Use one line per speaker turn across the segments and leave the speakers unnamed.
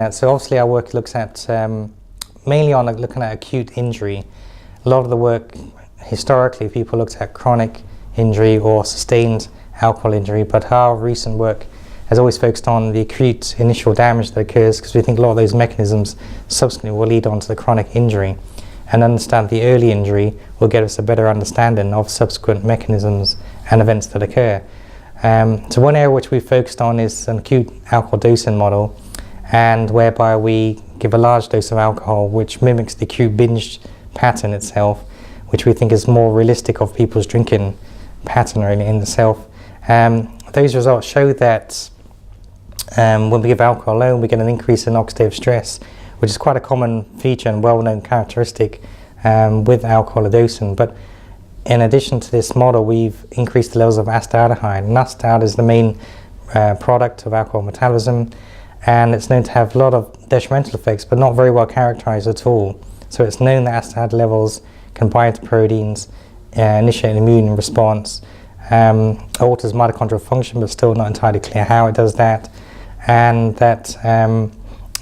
So obviously our work looks at mainly on looking at acute injury. A lot of the work historically people looked at chronic injury or sustained alcohol injury, but our recent work has always focused on the acute initial damage that occurs, because we think a lot of those mechanisms subsequently will lead on to the chronic injury, and understand the early injury will get us a better understanding of subsequent mechanisms and events that occur. So one area which we focused on is an acute alcohol dosing model, and whereby we give a large dose of alcohol which mimics the acute binge pattern itself, which we think is more realistic of people's drinking pattern really in itself. Those results show that when we give alcohol alone, we get an increase in oxidative stress, which is quite a common feature and well-known characteristic with alcohol dosing. But in addition to this model, we've increased the levels of acetaldehyde. And acetaldehyde is the main product of alcohol metabolism, and it's known to have a lot of detrimental effects, but not very well characterized at all. So it's known that acetaldehyde levels can bind to proteins, initiate an immune response, alters mitochondrial function, but still not entirely clear how it does that, and that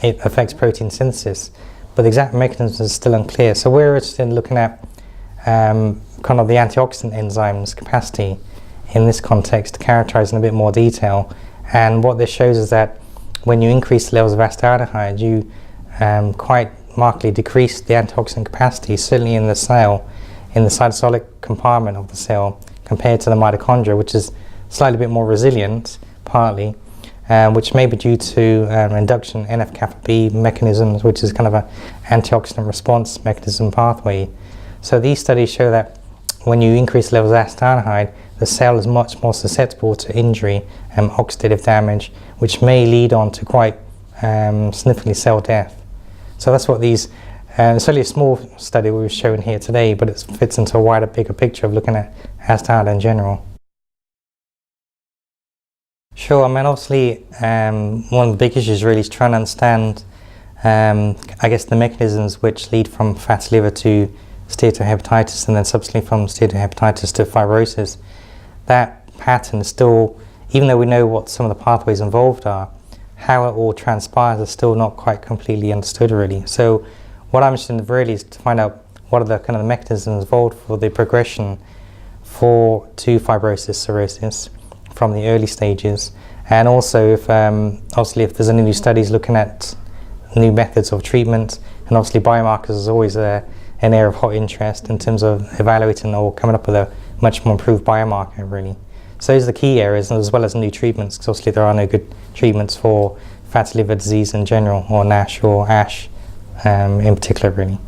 it affects protein synthesis. But the exact mechanism is still unclear. So we're interested in looking at kind of the antioxidant enzymes capacity in this context to characterize in a bit more detail. And what this shows is that when you increase the levels of acetaldehyde, you quite markedly decrease the antioxidant capacity, certainly in the cell, in the cytosolic compartment of the cell, compared to the mitochondria, which is slightly bit more resilient, partly, which may be due to induction NF-kappa B mechanisms, which is kind of an antioxidant response mechanism pathway. So these studies show that when you increase levels of acetaldehyde, the cell is much more susceptible to injury and oxidative damage, which may lead on to quite significantly cell death. So that's what these, it's only a small study we've shown here today, but it fits into a wider, bigger picture of looking at acetaldehyde in general. Sure, I mean obviously one of the big issues really is trying to understand I guess the mechanisms which lead from fatty liver to steatohepatitis, and then subsequently from steatohepatitis to fibrosis. That pattern is still, even though we know what some of the pathways involved are, how it all transpires is still not quite completely understood really. So what I'm interested in really is to find out what are the kind of mechanisms involved for the progression to fibrosis, cirrhosis from the early stages, and also if obviously if there's any new studies looking at new methods of treatment, and obviously biomarkers is always an area of hot interest in terms of evaluating or coming up with a much more improved biomarker really. So those are the key areas, as well as new treatments, because obviously there are no good treatments for fatty liver disease in general, or NASH or ASH in particular really.